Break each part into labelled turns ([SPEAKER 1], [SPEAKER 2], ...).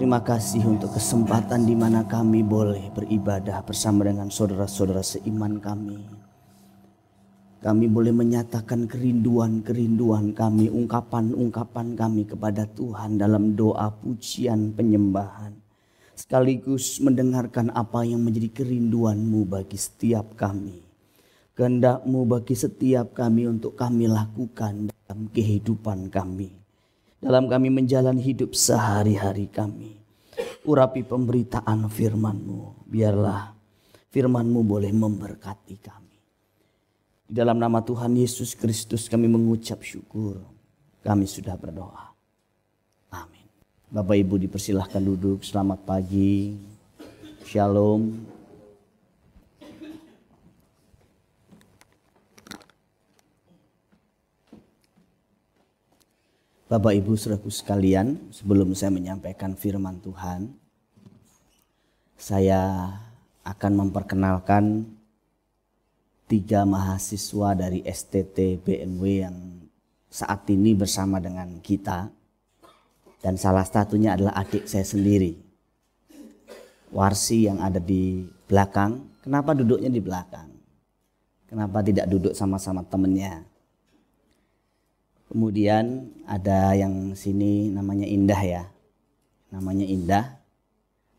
[SPEAKER 1] Terima kasih untuk kesempatan di mana kami boleh beribadah bersama dengan saudara-saudara seiman kami. Kami boleh menyatakan kerinduan-kerinduan kami, ungkapan-ungkapan kami kepada Tuhan dalam doa, pujian, penyembahan. Sekaligus mendengarkan apa yang menjadi kerinduan-Mu bagi setiap kami. Kehendak-Mu bagi setiap kami untuk kami lakukan dalam kehidupan kami. Dalam kami menjalani hidup sehari-hari kami. Urapi pemberitaan firman-Mu. Biarlah firman-Mu boleh memberkati kami. Di dalam nama Tuhan Yesus Kristus kami mengucap syukur. Kami sudah berdoa. Amin. Bapak Ibu dipersilahkan duduk. Selamat pagi. Shalom. Bapak Ibu saudaraku sekalian, sebelum saya menyampaikan firman Tuhan, saya akan memperkenalkan 3 mahasiswa dari STT BNW yang saat ini bersama dengan kita. Dan salah satunya adalah adik saya sendiri, Warsi, yang ada di belakang. Kenapa duduknya di belakang? Kenapa tidak duduk sama-sama temennya? Kemudian ada yang sini namanya Indah ya. Namanya Indah.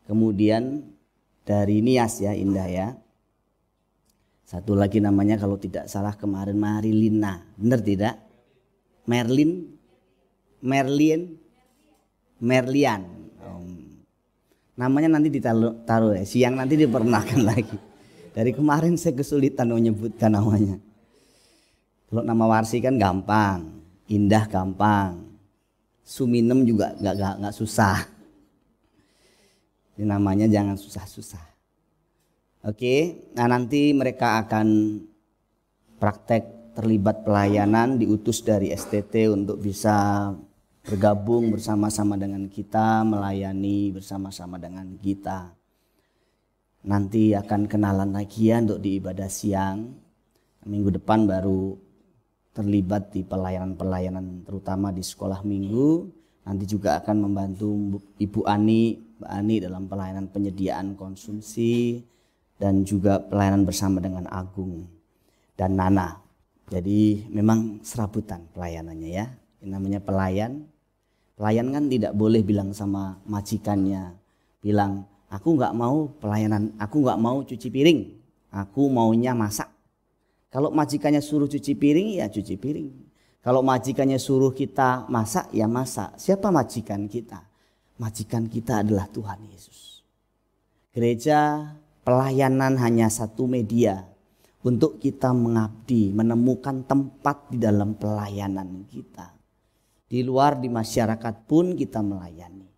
[SPEAKER 1] Kemudian dari Nias ya, Indah ya. Satu lagi namanya kalau tidak salah kemarin Marilina. Benar tidak? Merlian. Namanya nanti ditaruh ya. Siang nanti diperkenalkan lagi. Dari kemarin saya kesulitan menyebutkan namanya. Kalau nama Warsi kan gampang. Indah gampang, Suminem juga nggak susah. Ini namanya jangan susah-susah. Oke, nah nanti mereka akan praktek terlibat pelayanan, diutus dari STT untuk bisa bergabung bersama-sama dengan kita, melayani bersama-sama dengan kita. Nanti akan kenalan lagi ya untuk di ibadah siang. Minggu depan baru terlibat di pelayanan-pelayanan terutama di sekolah minggu. Nanti juga akan membantu Ibu Ani, Mbak Ani dalam pelayanan penyediaan konsumsi dan juga pelayanan bersama dengan Agung dan Nana. Jadi memang serabutan pelayanannya ya. Ini namanya pelayan. Pelayan kan tidak boleh bilang sama majikannya, bilang aku nggak mau pelayanan, aku nggak mau cuci piring, aku maunya masak. Kalau majikannya suruh cuci piring, ya cuci piring. Kalau majikannya suruh kita masak, ya masak. Siapa majikan kita? Majikan kita adalah Tuhan Yesus. Gereja pelayanan hanya satu media untuk kita mengabdi, menemukan tempat di dalam pelayanan kita. Di luar, di masyarakat pun kita melayani.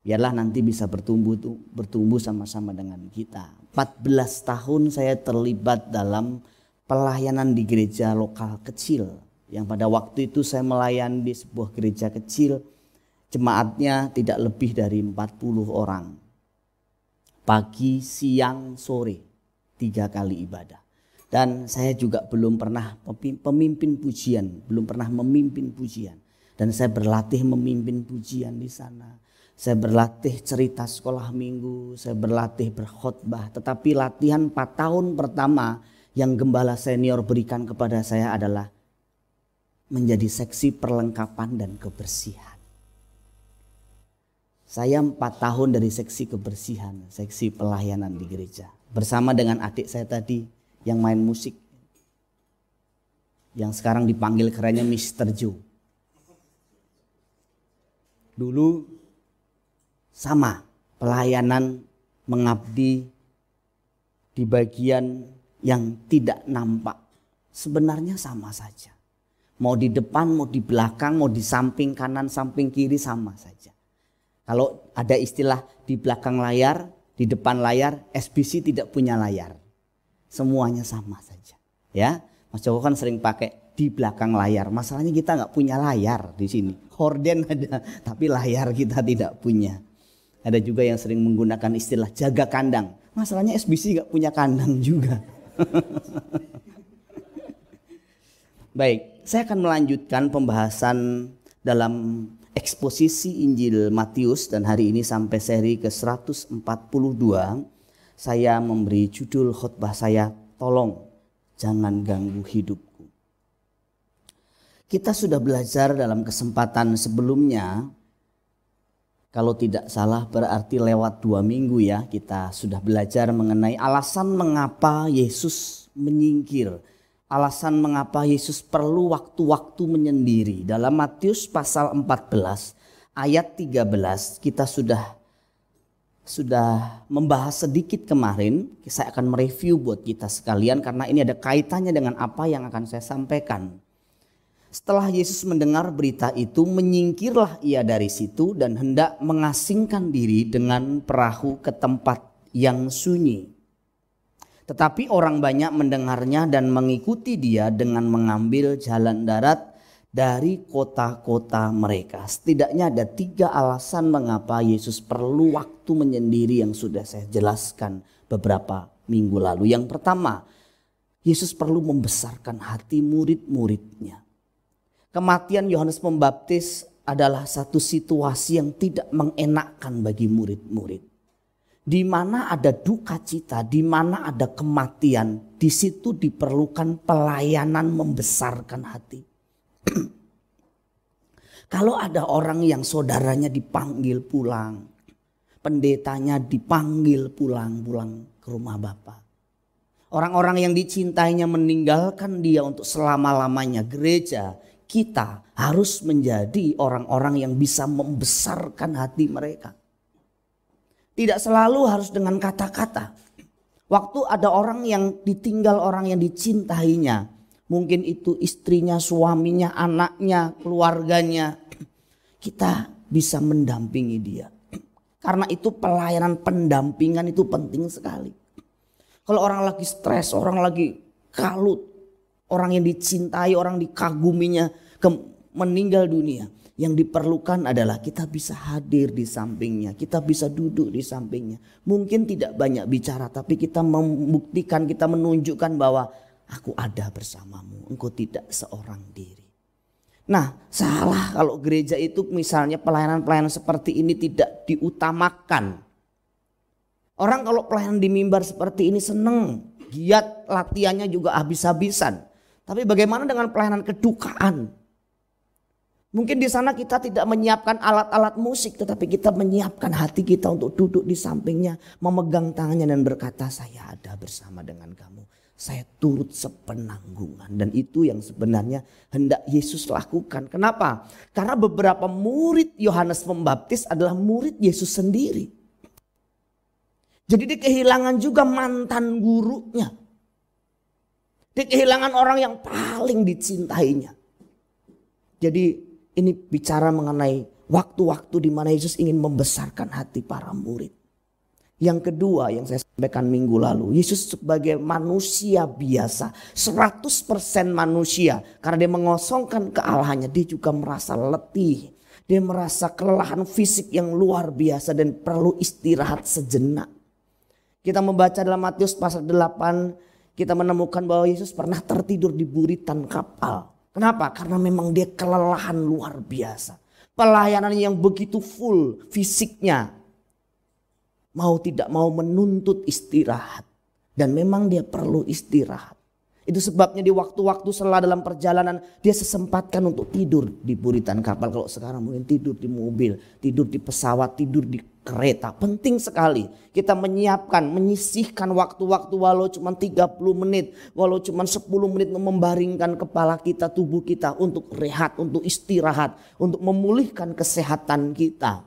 [SPEAKER 1] Biarlah nanti bisa bertumbuh sama-sama dengan kita. 14 tahun saya terlibat dalam pelayanan di gereja lokal kecil, yang pada waktu itu saya melayani di sebuah gereja kecil, jemaatnya tidak lebih dari 40 orang. Pagi, siang, sore, 3 kali ibadah. Dan saya juga belum pernah memimpin pujian. Dan saya berlatih memimpin pujian di sana. Saya berlatih cerita sekolah minggu, saya berlatih berkhotbah. Tetapi latihan 4 tahun pertama yang gembala senior berikan kepada saya adalah menjadi seksi perlengkapan dan kebersihan. Saya 4 tahun dari seksi kebersihan, seksi pelayanan di gereja. Bersama dengan adik saya tadi yang main musik. Yang sekarang dipanggil kerennya Mr. Joe. Dulu sama pelayanan mengabdi di bagian yang tidak nampak, sebenarnya sama saja. Mau di depan, mau di belakang, mau di samping kanan, samping kiri sama saja. Kalau ada istilah di belakang layar, di depan layar, SBC tidak punya layar. Semuanya sama saja. Ya, Mas Joko kan sering pakai di belakang layar. Masalahnya kita nggak punya layar di sini. Horden ada, tapi layar kita tidak punya. Ada juga yang sering menggunakan istilah jaga kandang. Masalahnya SBC nggak punya kandang juga. Baik, saya akan melanjutkan pembahasan dalam eksposisi Injil Matius dan hari ini sampai seri ke-142 saya memberi judul khotbah saya, Tolong Jangan Ganggu Hidupku. Kita sudah belajar dalam kesempatan sebelumnya, kalau tidak salah berarti lewat 2 minggu ya, kita sudah belajar mengenai alasan mengapa Yesus menyingkir. Alasan mengapa Yesus perlu waktu-waktu menyendiri. Dalam Matius pasal 14 ayat 13 kita sudah membahas sedikit kemarin. Saya akan mereview buat kita sekalian karena ini ada kaitannya dengan apa yang akan saya sampaikan. Setelah Yesus mendengar berita itu, menyingkirlah ia dari situ dan hendak mengasingkan diri dengan perahu ke tempat yang sunyi. Tetapi orang banyak mendengarnya dan mengikuti dia dengan mengambil jalan darat dari kota-kota mereka. Setidaknya ada 3 alasan mengapa Yesus perlu waktu menyendiri yang sudah saya jelaskan beberapa minggu lalu. Yang pertama, Yesus perlu membesarkan hati murid-muridnya. Kematian Yohanes Pembaptis adalah satu situasi yang tidak mengenakkan bagi murid-murid. Di mana ada duka cita, di mana ada kematian, di situ diperlukan pelayanan membesarkan hati. Kalau ada orang yang saudaranya dipanggil pulang, pendetanya dipanggil pulang ke rumah Bapa. Orang-orang yang dicintainya meninggalkan dia untuk selama-lamanya. Gereja kita harus menjadi orang-orang yang bisa membesarkan hati mereka. Tidak selalu harus dengan kata-kata. Waktu ada orang yang ditinggal orang yang dicintainya. Mungkin itu istrinya, suaminya, anaknya, keluarganya. Kita bisa mendampingi dia. Karena itu pelayanan pendampingan itu penting sekali. Kalau orang lagi stres, orang lagi kalut. Orang yang dicintai, orang dikaguminya meninggal dunia. Yang diperlukan adalah kita bisa hadir di sampingnya. Kita bisa duduk di sampingnya. Mungkin tidak banyak bicara, tapi kita membuktikan, kita menunjukkan bahwa aku ada bersamamu. Engkau tidak seorang diri. Nah, salah kalau gereja itu misalnya pelayanan-pelayanan seperti ini tidak diutamakan. Orang kalau pelayanan di mimbar seperti ini seneng, giat, latihannya juga habis-habisan. Tapi bagaimana dengan pelayanan kedukaan? Mungkin di sana kita tidak menyiapkan alat-alat musik, tetapi kita menyiapkan hati kita untuk duduk di sampingnya, memegang tangannya dan berkata, saya ada bersama dengan kamu. Saya turut sepenanggungan. Dan itu yang sebenarnya hendak Yesus lakukan. Kenapa? Karena beberapa murid Yohanes Pembaptis adalah murid Yesus sendiri. Jadi dia kehilangan juga mantan gurunya. Dia kehilangan orang yang paling dicintainya. Jadi ini bicara mengenai waktu-waktu di mana Yesus ingin membesarkan hati para murid. Yang kedua yang saya sampaikan minggu lalu, Yesus sebagai manusia biasa, 100% manusia. Karena dia mengosongkan kealahannya, dia juga merasa letih. Dia merasa kelelahan fisik yang luar biasa dan perlu istirahat sejenak. Kita membaca dalam Matius pasal 8, kita menemukan bahwa Yesus pernah tertidur di buritan kapal. Kenapa? Karena memang dia kelelahan luar biasa. Pelayanan yang begitu full fisiknya. Mau tidak mau menuntut istirahat. Dan memang dia perlu istirahat. Itu sebabnya di waktu-waktu setelah dalam perjalanan dia sesempatkan untuk tidur di buritan kapal. Kalau sekarang mungkin tidur di mobil, tidur di pesawat, tidur di kereta. Penting sekali kita menyiapkan, menyisihkan waktu-waktu walau cuma 30 menit. Walau cuma 10 menit membaringkan kepala kita, tubuh kita untuk rehat, untuk istirahat. Untuk memulihkan kesehatan kita.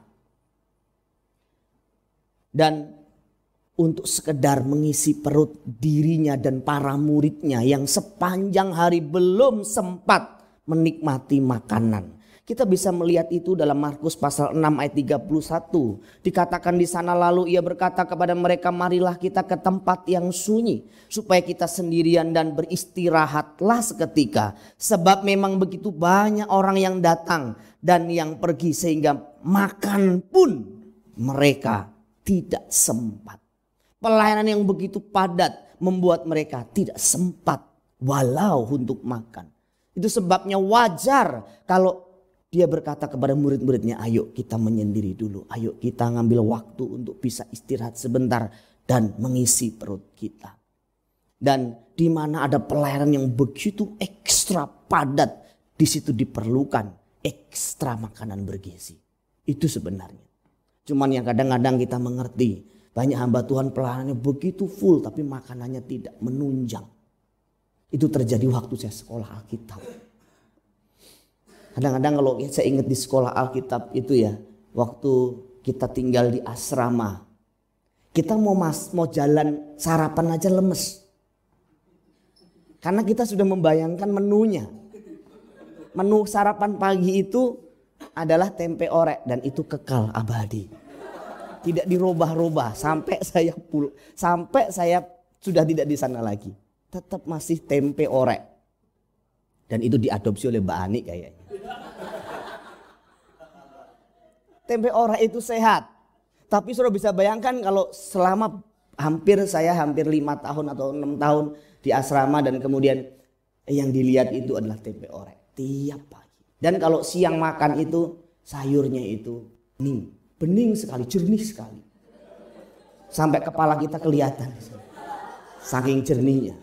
[SPEAKER 1] Dan untuk sekedar mengisi perut dirinya dan para muridnya yang sepanjang hari belum sempat menikmati makanan. Kita bisa melihat itu dalam Markus pasal 6 ayat 31. Dikatakan di sana lalu ia berkata kepada mereka, marilah kita ke tempat yang sunyi supaya kita sendirian dan beristirahatlah seketika. Sebab memang begitu banyak orang yang datang dan yang pergi sehingga makan pun mereka tidak sempat. Pelayanan yang begitu padat membuat mereka tidak sempat walau untuk makan. Itu sebabnya wajar kalau Dia berkata kepada murid-muridnya, ayo kita menyendiri dulu. Ayo kita ngambil waktu untuk bisa istirahat sebentar dan mengisi perut kita. Dan di mana ada pelayanan yang begitu ekstra padat, di situ diperlukan ekstra makanan bergizi. Itu sebenarnya. Cuman yang kadang-kadang kita mengerti, banyak hamba Tuhan pelayanannya begitu full tapi makanannya tidak menunjang. Itu terjadi waktu saya sekolah Alkitab. Kadang-kadang kalau saya ingat di sekolah Alkitab itu ya, waktu kita tinggal di asrama, kita mau jalan sarapan aja lemes. Karena kita sudah membayangkan menunya. Menu sarapan pagi itu adalah tempe orek dan itu kekal abadi. Tidak dirubah-rubah sampai saya sudah tidak di sana lagi. Tetap masih tempe orek. Dan itu diadopsi oleh Mbak Ani kayaknya. Tempe orek itu sehat. Tapi sudah bisa bayangkan kalau selama hampir 5 tahun atau 6 tahun di asrama dan kemudian yang dilihat itu adalah tempe orek tiap pagi. Dan kalau siang makan itu sayurnya itu bening sekali, jernih sekali. Sampai kepala kita kelihatan. Saking jernihnya.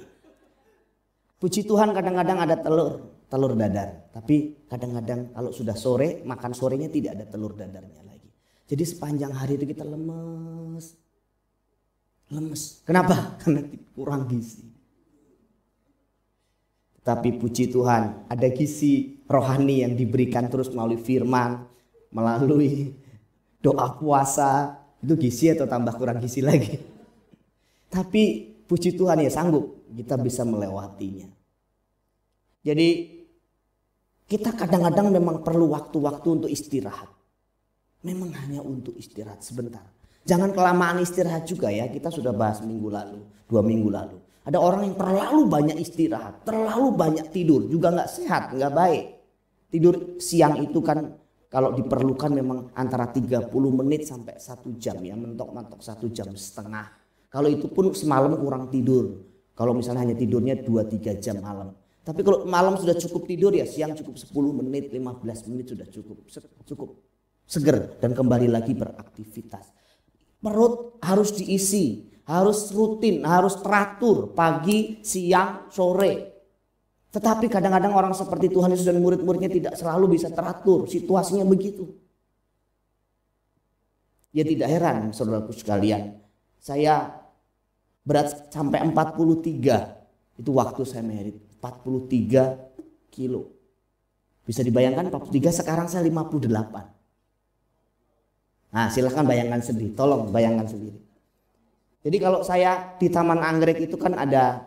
[SPEAKER 1] Puji Tuhan kadang-kadang ada telur dadar. Tapi kadang-kadang kalau sudah sore, makan sorenya tidak ada telur dadarnya lagi. Jadi sepanjang hari itu kita lemes. Kenapa? Karena kurang gizi. Tapi puji Tuhan ada gizi rohani yang diberikan terus melalui firman, melalui doa puasa. Itu gizi atau tambah kurang gizi lagi. Tapi puji Tuhan ya sanggup kita bisa melewatinya. Jadi kita kadang-kadang memang perlu waktu-waktu untuk istirahat. Memang hanya untuk istirahat sebentar. Jangan kelamaan istirahat juga ya. Kita sudah bahas 2 minggu lalu. Ada orang yang terlalu banyak istirahat, terlalu banyak tidur, juga gak sehat, gak baik. Tidur siang itu kan kalau diperlukan memang antara 30 menit sampai 1 jam ya. Mentok-mentok 1,5 jam. Kalau itu pun semalam kurang tidur. Kalau misalnya hanya tidurnya 2-3 jam malam. Tapi kalau malam sudah cukup tidur ya siang cukup 10 menit, 15 menit sudah cukup seger dan kembali lagi beraktivitas. Perut harus diisi, harus rutin, harus teratur pagi, siang, sore. Tetapi kadang-kadang orang seperti Tuhan Yesus dan murid-muridnya tidak selalu bisa teratur, situasinya begitu. Ya tidak heran saudaraku sekalian, saya berat sampai 43, itu waktu saya merit, 43 kilo. Bisa dibayangkan 43, sekarang saya 58. Nah silahkan bayangkan sendiri, tolong bayangkan sendiri. Jadi kalau saya di Taman Anggrek itu kan ada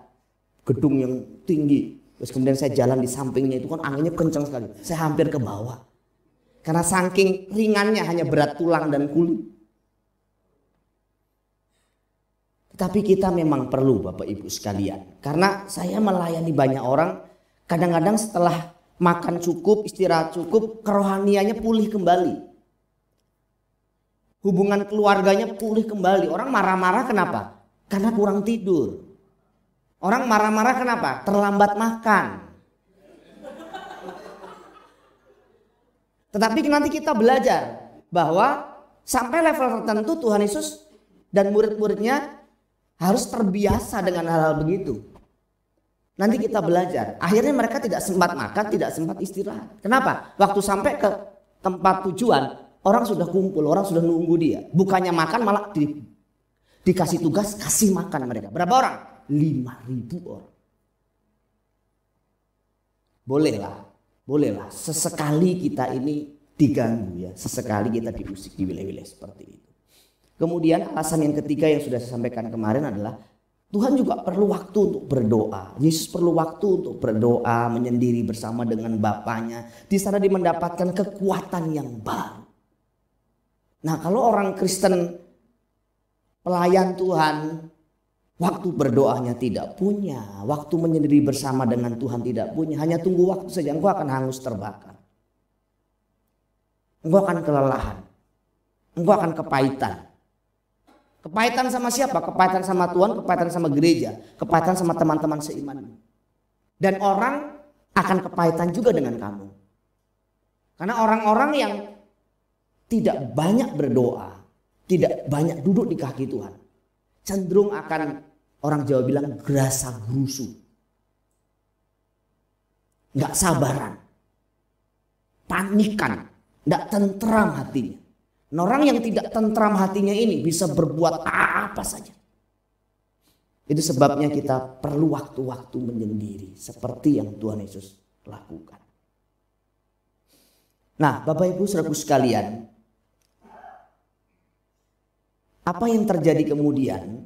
[SPEAKER 1] gedung yang tinggi. Terus kemudian saya jalan di sampingnya itu kan anginnya kencang sekali. Saya hampir ke bawah. Karena saking ringannya hanya berat tulang dan kulit. Tapi kita memang perlu Bapak Ibu sekalian. Karena saya melayani banyak orang. Kadang-kadang setelah makan cukup, istirahat cukup, kerohaniannya pulih kembali. Hubungan keluarganya pulih kembali. Orang marah-marah kenapa? Karena kurang tidur. Orang marah-marah kenapa? Terlambat makan. Tetapi nanti kita belajar bahwa sampai level tertentu Tuhan Yesus dan murid-muridnya harus terbiasa dengan hal-hal begitu. Nanti kita belajar. Akhirnya mereka tidak sempat makan, tidak sempat istirahat. Kenapa? Waktu sampai ke tempat tujuan, orang sudah kumpul, orang sudah nunggu dia. Bukannya makan malah dikasih tugas kasih makan mereka. Berapa orang? 5.000 orang. Bolehlah. Sesekali kita ini diganggu ya. Sesekali kita diusik di wilayah-wilayah seperti itu. Kemudian alasan yang ketiga yang sudah saya sampaikan kemarin adalah Tuhan juga perlu waktu untuk berdoa. Yesus perlu waktu untuk berdoa, menyendiri bersama dengan Bapaknya. Di sana dia mendapatkan kekuatan yang baru. Nah kalau orang Kristen pelayan Tuhan, waktu berdoanya tidak punya, waktu menyendiri bersama dengan Tuhan tidak punya, hanya tunggu waktu saja, engkau akan hangus terbakar. Engkau akan kelelahan, engkau akan kepahitan. Kepahitan sama siapa? Kepahitan sama Tuhan, kepahitan sama gereja, kepahitan sama teman-teman seiman. Dan orang akan kepahitan juga dengan kamu. Karena orang-orang yang tidak banyak berdoa, tidak banyak duduk di kaki Tuhan, cenderung akan, orang Jawa bilang, gerasa gerusu, nggak sabaran, panikan, nggak tentram hatinya. Nah, orang yang tidak tentram hatinya ini bisa berbuat apa saja. Itu sebabnya kita perlu waktu-waktu menyendiri seperti yang Tuhan Yesus lakukan. Nah, Bapak Ibu Saudaraku sekalian, apa yang terjadi kemudian?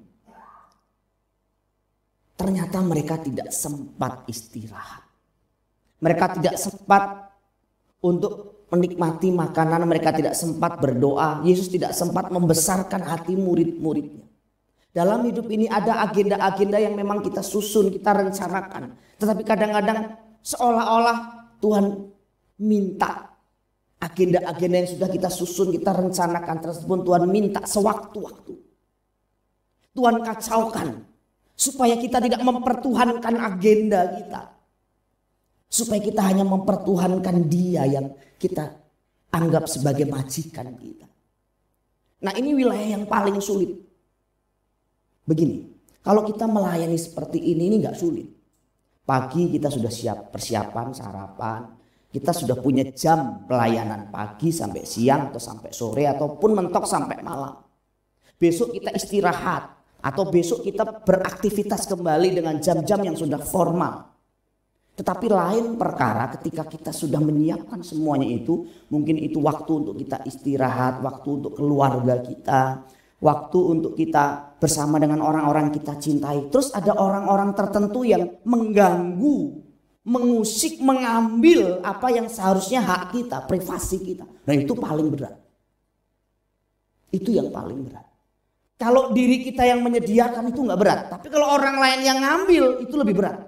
[SPEAKER 1] Ternyata mereka tidak sempat istirahat. Mereka tidak sempat untuk menikmati makanan, mereka tidak sempat berdoa. Yesus tidak sempat membesarkan hati murid-muridnya. Dalam hidup ini ada agenda-agenda yang memang kita susun, kita rencanakan. Tetapi kadang-kadang seolah-olah Tuhan minta agenda-agenda yang sudah kita susun, kita rencanakan tersebut, Tuhan minta sewaktu-waktu. Tuhan kacaukan supaya kita tidak mempertuhankan agenda kita. Supaya kita hanya mempertuhankan Dia yang kita anggap sebagai majikan kita. Nah, ini wilayah yang paling sulit. Begini, kalau kita melayani seperti ini gak sulit. Pagi kita sudah siap persiapan, sarapan. Kita sudah punya jam pelayanan pagi sampai siang atau sampai sore ataupun mentok sampai malam. Besok kita istirahat atau besok kita beraktivitas kembali dengan jam-jam yang sudah formal. Tetapi lain perkara ketika kita sudah menyiapkan semuanya itu, mungkin itu waktu untuk kita istirahat, waktu untuk keluarga kita, waktu untuk kita bersama dengan orang-orang kita cintai. Terus ada orang-orang tertentu yang mengganggu, mengusik, mengambil apa yang seharusnya hak kita, privasi kita. Nah, itu paling berat. Itu yang paling berat. Kalau diri kita yang menyediakan itu nggak berat. Tapi kalau orang lain yang ngambil itu lebih berat.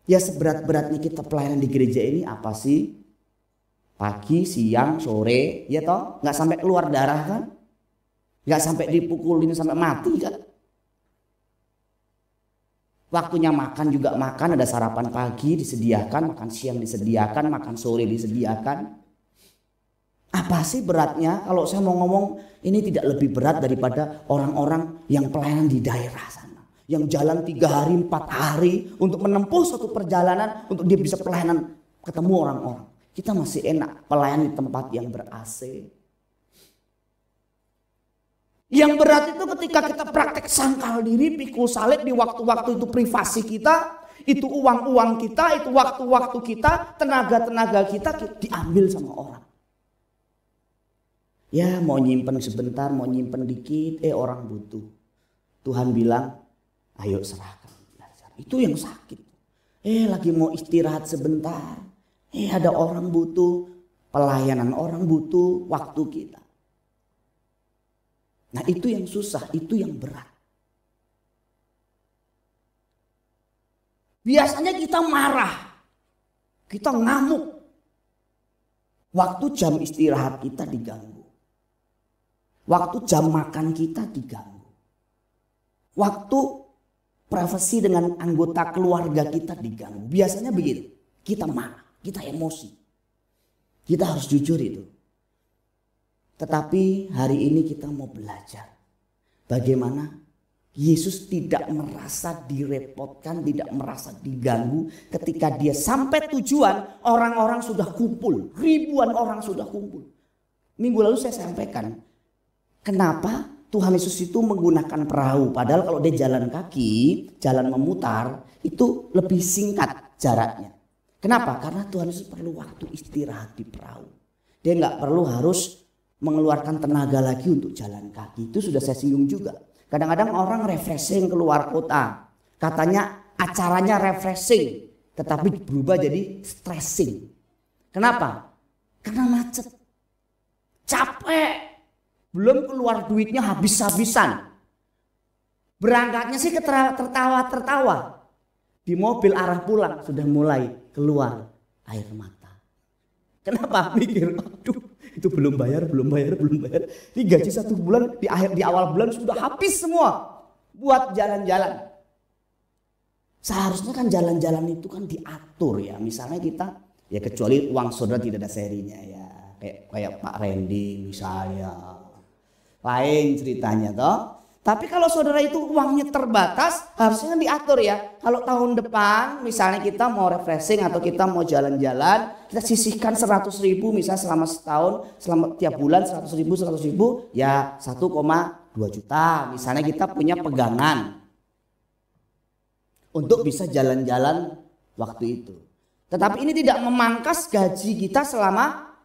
[SPEAKER 1] Ya, seberat-beratnya kita pelayanan di gereja ini apa sih? Pagi, siang, sore, ya toh? Nggak sampai keluar darah kan? Nggak sampai dipukulin sampai mati kan? Waktunya makan juga makan, ada sarapan pagi disediakan, makan siang disediakan, makan sore disediakan. Apa sih beratnya? Kalau saya mau ngomong, ini tidak lebih berat daripada orang-orang yang pelayanan di daerah sana. Yang jalan 3 hari, 4 hari untuk menempuh suatu perjalanan untuk dia bisa pelayanan ketemu orang-orang. Kita masih enak pelayan di tempat yang ber-AC. Yang berat itu ketika kita praktek sangkal diri, pikul salib di waktu-waktu itu privasi kita, itu uang-uang kita, itu waktu-waktu kita, tenaga-tenaga kita diambil sama orang. Ya, mau nyimpen sebentar, mau nyimpen dikit, orang butuh. Tuhan bilang, ayo serahkan. Itu yang sakit. Lagi mau istirahat sebentar. Ada orang butuh, pelayanan orang butuh waktu kita. Nah, itu yang susah, itu yang berat. Biasanya kita marah, kita ngamuk. Waktu jam istirahat kita diganggu. Waktu jam makan kita diganggu. Waktu privasi dengan anggota keluarga kita diganggu. Biasanya begitu. Kita marah, kita emosi. Kita harus jujur itu. Tetapi hari ini kita mau belajar bagaimana Yesus tidak merasa direpotkan, tidak merasa diganggu ketika dia sampai tujuan, orang-orang sudah kumpul, ribuan orang sudah kumpul. Minggu lalu saya sampaikan kenapa Tuhan Yesus itu menggunakan perahu, padahal kalau dia jalan kaki, jalan memutar, itu lebih singkat jaraknya. Kenapa? Karena Tuhan Yesus perlu waktu istirahat di perahu. Dia nggak perlu harus mengeluarkan tenaga lagi untuk jalan kaki. Itu sudah saya singgung juga. Kadang-kadang orang refreshing keluar kota. Katanya acaranya refreshing, tetapi berubah jadi stressing. Kenapa? Karena macet. Capek. Belum keluar duitnya habis-habisan. Berangkatnya sih tertawa-tertawa. Di mobil arah pulang sudah mulai keluar air mata. Kenapa? Mikir, aduh itu belum bayar. Ini gaji 1 bulan di awal bulan sudah habis semua buat jalan-jalan. Seharusnya kan jalan-jalan itu kan diatur ya. Misalnya kita Ya kecuali uang saudara tidak ada serinya ya. Kayak Pak Randy misalnya. Lain ceritanya toh. Tapi kalau saudara itu uangnya terbatas, harusnya diatur ya. Kalau tahun depan misalnya kita mau refreshing atau kita mau jalan-jalan, kita sisihkan 100.000 misalnya selama setahun, selama tiap bulan 100.000, ya 1,2 juta. Misalnya kita punya pegangan untuk bisa jalan-jalan waktu itu. Tetapi ini tidak memangkas gaji kita selama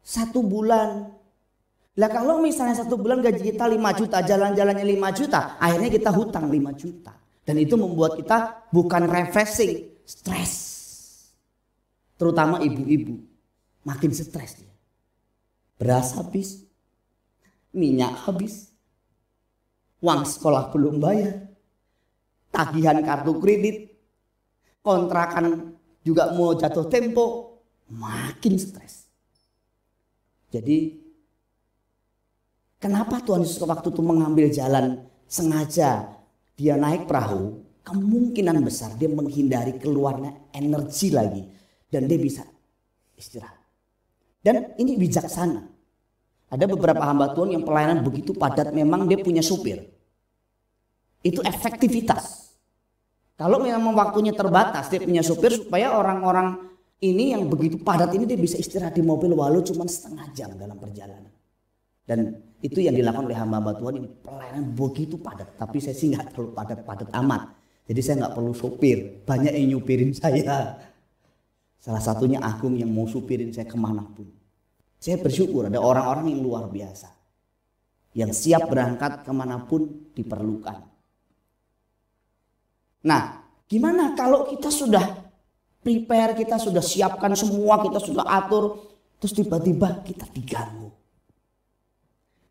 [SPEAKER 1] 1 bulan. Lah kalau misalnya 1 bulan gaji kita 5 juta, jalan-jalannya 5 juta, akhirnya kita hutang 5 juta. Dan itu membuat kita bukan refreshing, stres. Terutama ibu-ibu, makin stres dia. Beras habis, minyak habis, uang sekolah belum bayar, tagihan kartu kredit, kontrakan juga mau jatuh tempo, makin stres. Jadi kenapa Tuhan Yesus waktu itu mengambil jalan sengaja dia naik perahu? Kemungkinan besar dia menghindari keluarnya energi lagi dan dia bisa istirahat. Dan ini bijaksana. Ada beberapa hamba Tuhan yang pelayanan begitu padat, memang dia punya supir. Itu efektivitas. Kalau memang waktunya terbatas, dia punya supir supaya orang-orang ini yang begitu padat ini dia bisa istirahat di mobil walau cuma setengah jam dalam perjalanan. Dan itu yang dilakukan oleh hamba Tuhan yang pelayanan begitu padat. Tapi saya sih nggak terlalu padat-padat amat. Jadi saya nggak perlu supir. Banyak yang nyupirin saya. Salah satunya Agung yang mau supirin saya kemanapun. Saya bersyukur ada orang-orang yang luar biasa. Yang siap berangkat kemanapun diperlukan. Nah, gimana kalau kita sudah prepare, kita sudah siapkan semua, kita sudah atur. Terus tiba-tiba kita diganggu.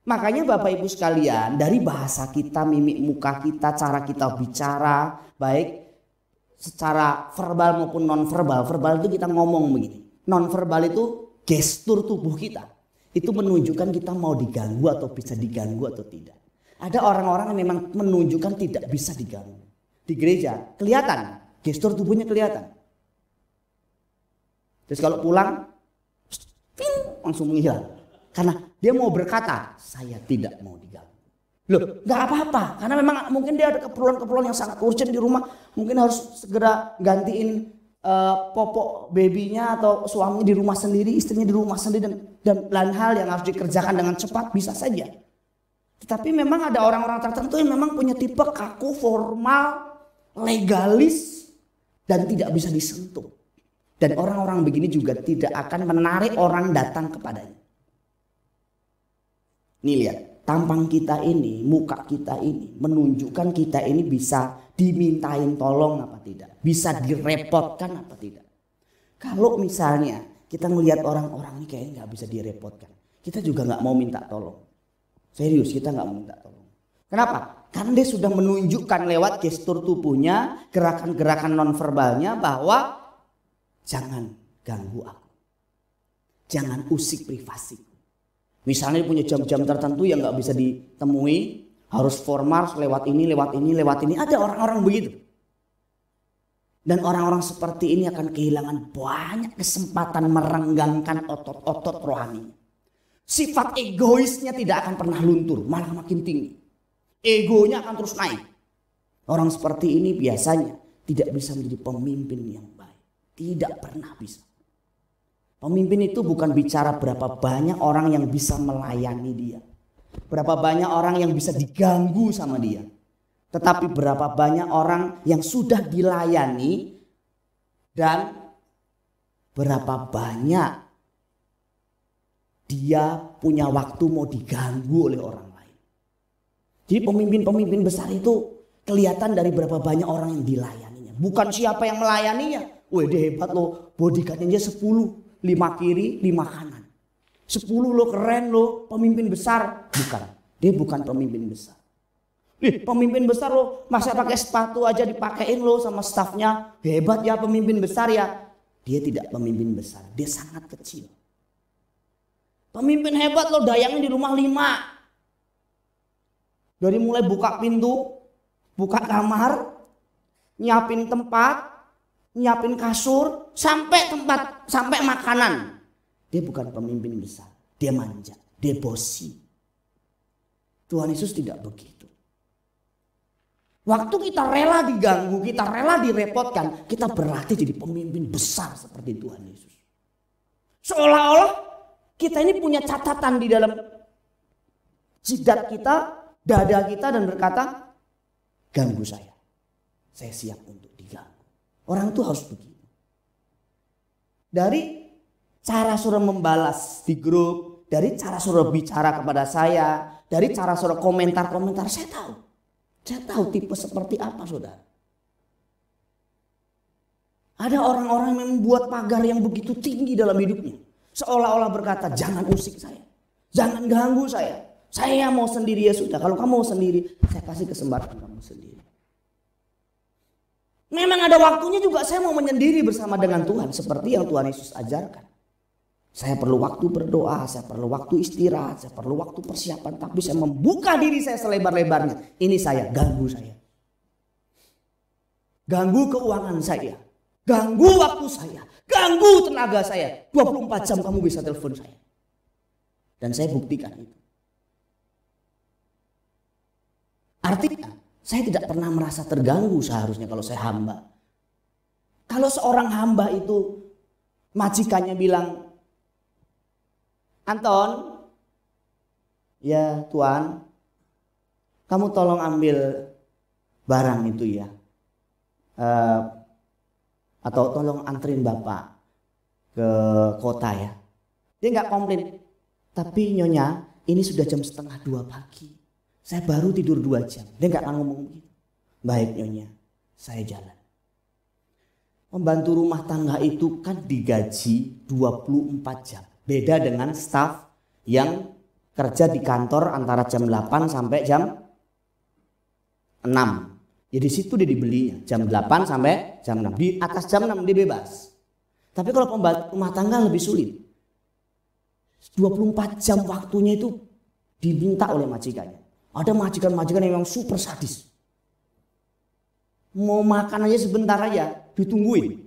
[SPEAKER 1] Makanya Bapak Ibu sekalian, dari bahasa kita, mimik muka kita, cara kita bicara, baik secara verbal maupun non verbal. Verbal itu kita ngomong begini. Non verbal itu gestur tubuh kita. Itu menunjukkan kita mau diganggu atau bisa diganggu atau tidak. Ada orang-orang yang memang menunjukkan tidak bisa diganggu. Di gereja kelihatan, gestur tubuhnya kelihatan. Terus kalau pulang langsung menghilang. Karena dia mau berkata, saya tidak mau diganggu. Loh, gak apa-apa. Karena memang mungkin dia ada keperluan-keperluan yang sangat urgent di rumah. Mungkin harus segera gantiin popok babynya atau suaminya di rumah sendiri, istrinya di rumah sendiri. Dan lain hal yang harus dikerjakan dengan cepat, bisa saja. Tetapi memang ada orang-orang tertentu yang memang punya tipe kaku, formal, legalis, dan tidak bisa disentuh. Dan orang-orang begini juga tidak akan menarik orang datang kepadanya. Nih lihat, tampang kita ini, muka kita ini menunjukkan kita ini bisa dimintain tolong apa tidak, bisa direpotkan apa tidak. Kalau misalnya kita melihat orang-orang ini kayaknya nggak bisa direpotkan, kita juga nggak mau minta tolong. Serius, kita nggak mau minta tolong. Kenapa? Karena dia sudah menunjukkan lewat gestur tubuhnya, gerakan-gerakan nonverbalnya bahwa jangan ganggu aku, jangan usik privasiku. Misalnya dia punya jam-jam tertentu yang nggak bisa ditemui, harus formal lewat ini. Ada orang-orang begitu. Dan orang-orang seperti ini akan kehilangan banyak kesempatan merenggangkan otot-otot rohani. Sifat egoisnya tidak akan pernah luntur, malah makin tinggi. Egonya akan terus naik. Orang seperti ini biasanya tidak bisa menjadi pemimpin yang baik. Tidak pernah bisa. Pemimpin itu bukan bicara berapa banyak orang yang bisa melayani dia. Berapa banyak orang yang bisa diganggu sama dia. Tetapi berapa banyak orang yang sudah dilayani dan berapa banyak dia punya waktu mau diganggu oleh orang lain. Jadi pemimpin-pemimpin besar itu kelihatan dari berapa banyak orang yang dilayaninya. Bukan siapa yang melayaninya. Wih dia hebat loh, bodyguardnya 10. 5 kiri, 5 kanan. 10 lo keren lo, pemimpin besar. Bukan, dia bukan pemimpin besar. Pemimpin besar lo, masa pakai sepatu aja dipakein lo sama stafnya. Hebat ya pemimpin besar ya. Dia tidak pemimpin besar, dia sangat kecil. Pemimpin hebat lo, dayangnya di rumah 5. Dari mulai buka pintu, buka kamar, nyiapin tempat, nyiapin kasur, sampai tempat, sampai makanan. Dia bukan pemimpin besar, dia manja, dia bosi. Tuhan Yesus tidak begitu. Waktu kita rela diganggu, kita rela direpotkan, kita berlatih jadi pemimpin besar seperti Tuhan Yesus. Seolah-olah kita ini punya catatan di dalam jidat kita, dada kita, dan berkata, ganggu saya siap untuk diganggu. Orang itu harus begitu. Dari cara saudara membalas di grup, dari cara saudara bicara kepada saya, dari cara saudara komentar-komentar, saya tahu. Saya tahu tipe seperti apa saudara. Ada orang-orang yang membuat pagar yang begitu tinggi dalam hidupnya. Seolah-olah berkata, jangan usik saya. Jangan ganggu saya. Saya mau sendiri ya sudah. Kalau kamu mau sendiri, saya kasih kesempatan kamu sendiri. Memang ada waktunya juga saya mau menyendiri bersama dengan Tuhan. Seperti yang Tuhan Yesus ajarkan. Saya perlu waktu berdoa, saya perlu waktu istirahat, saya perlu waktu persiapan. Tapi saya membuka diri saya selebar-lebarnya. Ini saya, ganggu saya. Ganggu keuangan saya. Ganggu waktu saya. Ganggu tenaga saya. 24 jam kamu bisa telepon saya. Dan saya buktikan itu. Artinya saya tidak pernah merasa terganggu seharusnya kalau saya hamba. Kalau seorang hamba itu majikannya bilang, Anton, ya Tuan, kamu tolong ambil barang itu ya. Atau tolong anterin Bapak ke kota ya. Dia nggak komplain. Tapi Nyonya, ini sudah jam 1:30 pagi. Saya baru tidur 2 jam. Dia nggak akan ngomong begitu. Baik Nyonya, saya jalan. Pembantu rumah tangga itu kan digaji 24 jam. Beda dengan staf yang kerja di kantor antara jam 8 sampai jam 6. Jadi situ dia dibelinya jam 8 sampai jam 6. Di atas jam 6 dia bebas. Tapi kalau pembantu rumah tangga lebih sulit. 24 jam waktunya itu diminta oleh majikannya. Ada majikan-majikan yang memang super sadis. Mau makan aja sebentar aja ditungguin.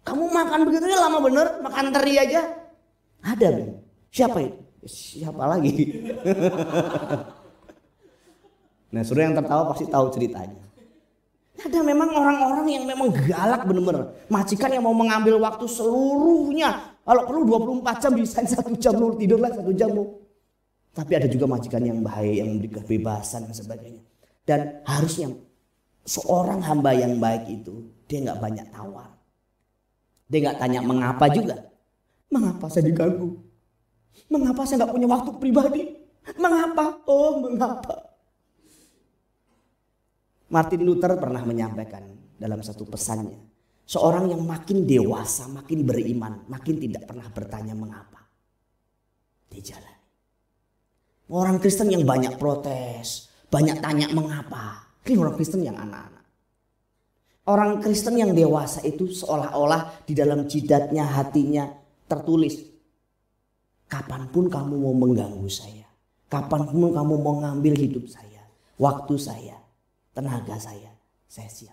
[SPEAKER 1] Kamu makan begitu aja lama bener, makan teri aja. Ada Ben. Siapa itu? Siapa lagi? Nah, saudara yang tertawa pasti tahu ceritanya. Ada memang orang-orang yang memang galak bener-bener. Majikan yang mau mengambil waktu seluruhnya. Kalau perlu 24 jam bisa 1 jam lu tidurlah 1 jam lu. Tapi ada juga majikan yang bahaya, yang memberi kebebasan dan sebagainya. Dan harusnya seorang hamba yang baik itu, dia nggak banyak tawar. Dia nggak tanya mengapa juga. Mengapa saya diganggu? Mengapa saya nggak punya waktu pribadi? Mengapa? Oh mengapa? Martin Luther pernah menyampaikan dalam satu pesannya. Seorang yang makin dewasa, makin beriman, makin tidak pernah bertanya mengapa. Di jalan. Orang Kristen yang banyak protes, banyak tanya mengapa. Ini orang Kristen yang anak-anak. Orang Kristen yang dewasa itu seolah-olah di dalam jidatnya, hatinya tertulis. Kapanpun kamu mau mengganggu saya. Kapanpun kamu mau ngambil hidup saya. Waktu saya, tenaga saya siap.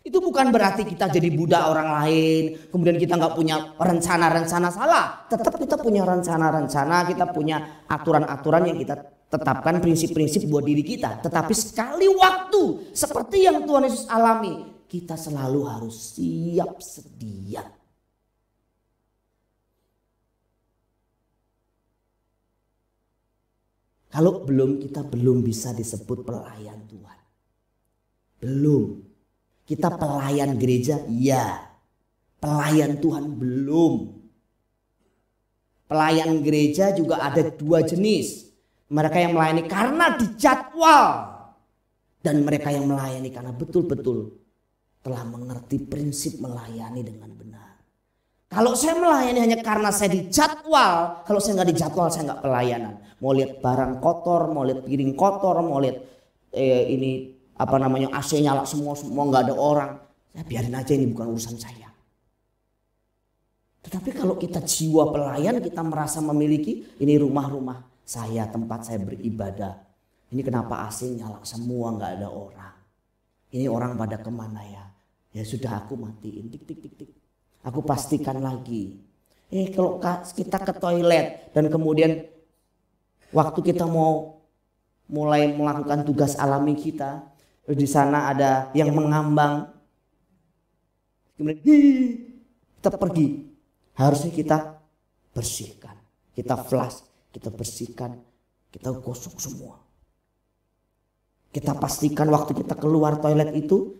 [SPEAKER 1] Itu bukan berarti kita jadi budak orang lain. Kemudian kita nggak punya rencana-rencana, salah. Tetap kita punya rencana-rencana, kita punya aturan-aturan yang kita tetapkan, prinsip-prinsip buat diri kita. Tetapi sekali waktu seperti yang Tuhan Yesus alami, kita selalu harus siap sedia. Kalau kita belum bisa disebut pelayan Tuhan. Belum. Kita pelayan gereja, ya. Pelayan Tuhan belum. Pelayan gereja juga ada 2 jenis. Mereka yang melayani karena dijadwal. Dan mereka yang melayani karena betul-betul telah mengerti prinsip melayani dengan benar. Kalau saya melayani hanya karena saya dijadwal. Kalau saya nggak dijadwal, saya nggak pelayanan. Mau lihat barang kotor, mau lihat piring kotor, mau lihat ini AC nyala semua nggak ada orang. Ya biarin aja, ini bukan urusan saya. Tetapi kalau kita jiwa pelayan, kita merasa memiliki ini rumah-rumah saya, tempat saya beribadah. Ini kenapa AC nyala semua nggak ada orang. Ini orang pada kemana ya? Ya sudah aku matiin, tik tik tik tik. Aku pastikan lagi. Kalau kita ke toilet dan kemudian waktu kita mau mulai melakukan tugas alami kita, di sana ada yang mengambang, kemudian kita pergi, harusnya kita bersihkan, kita flush, kita bersihkan, kita gosok semua. Kita pastikan waktu kita keluar toilet itu,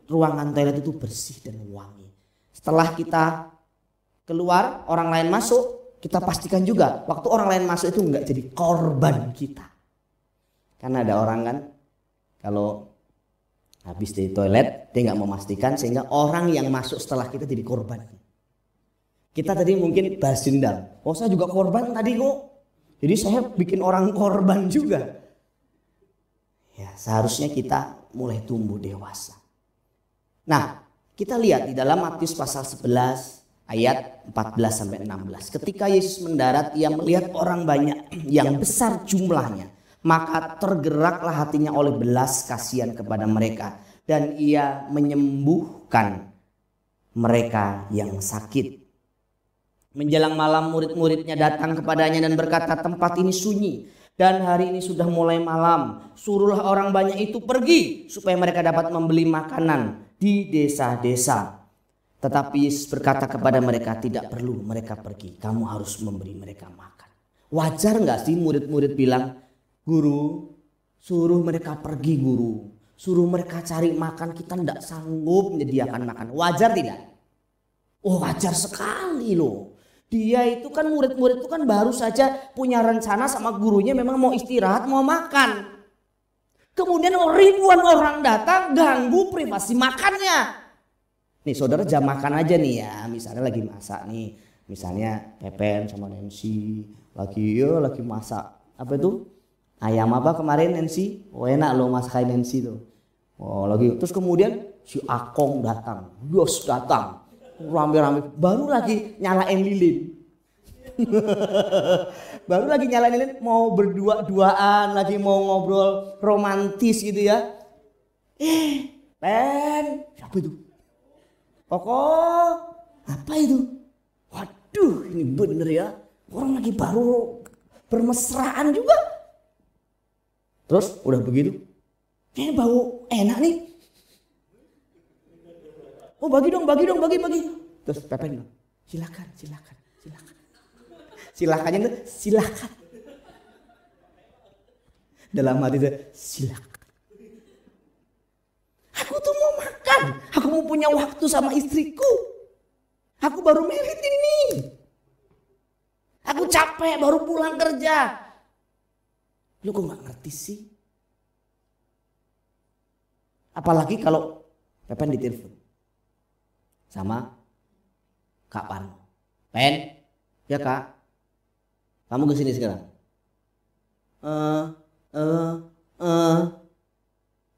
[SPEAKER 1] ruangan toilet itu bersih dan wangi. Setelah kita keluar, orang lain masuk, kita pastikan juga waktu orang lain masuk itu enggak jadi korban kita. Karena ada orang kan kalau habis dari toilet dia nggak memastikan sehingga orang yang masuk setelah kita jadi korban. Kita tadi mungkin balas dendam. Oh saya juga korban tadi kok. Jadi saya bikin orang korban juga. Ya seharusnya kita mulai tumbuh dewasa. Nah kita lihat di dalam Matius pasal 11 ayat 14 sampai 16. Ketika Yesus mendarat ia melihat orang banyak yang besar jumlahnya. Maka tergeraklah hatinya oleh belas kasihan kepada mereka. Dan ia menyembuhkan mereka yang sakit. Menjelang malam murid-muridnya datang kepadanya dan berkata, tempat ini sunyi dan hari ini sudah mulai malam. Suruhlah orang banyak itu pergi supaya mereka dapat membeli makanan di desa-desa. Tetapi Yesus berkata kepada mereka, tidak perlu mereka pergi. Kamu harus memberi mereka makan. Wajar gak sih murid-murid bilang, guru suruh mereka pergi guru. Suruh mereka cari makan, kita tidak sanggup menyediakan makan. Wajar tidak? Oh wajar sekali loh. Dia itu kan murid-murid itu kan baru saja punya rencana sama gurunya memang mau istirahat, mau makan. Kemudian ribuan orang datang ganggu privasi makannya. Nih saudara jam makan aja nih ya, misalnya lagi masak nih. Misalnya Pepen sama Nancy lagi masak. Apa itu? Ayam apa kemarin Nancy? Oh enak loh masakin Nancy tuh. Oh lagi terus kemudian si Akong datang, Yos datang. Rame-rame baru lagi nyalain lilin. Baru lagi nyalain lilin mau berdua-duaan lagi mau ngobrol romantis gitu ya. Pen, siapa itu? Koko, apa itu? Waduh, ini bener ya. Orang lagi baru bermesraan juga. Terus udah begitu, kayaknya bau enak nih. Oh bagi dong. Terus Pepen bilang, silakan. Silakannya itu silakan. Dalam hati itu silakan. Aku tuh mau makan. Aku mau punya waktu sama istriku. Aku baru merit ini. Aku capek baru pulang kerja. Lu kok gak ngerti sih? Apalagi kalau Pepen ditelepon sama Kak Parno. Pen, ya Kak, kamu kesini sekarang.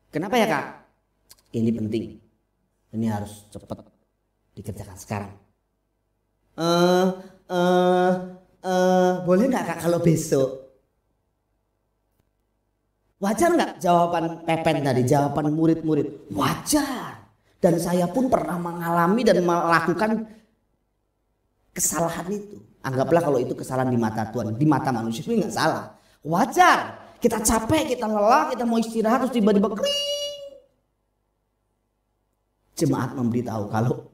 [SPEAKER 1] Kenapa ya Kak? Ini penting. Ini harus cepat dikerjakan sekarang. Boleh nggak Kak kalau besok? Wajar nggak jawaban Pepen tadi, jawaban murid-murid? Wajar. Dan saya pun pernah mengalami dan melakukan kesalahan itu. Anggaplah kalau itu kesalahan di mata Tuhan, di mata manusia itu nggak salah. Wajar. Kita capek, kita lelah, kita mau istirahat terus tiba-tiba kering. Jemaat memberitahu kalau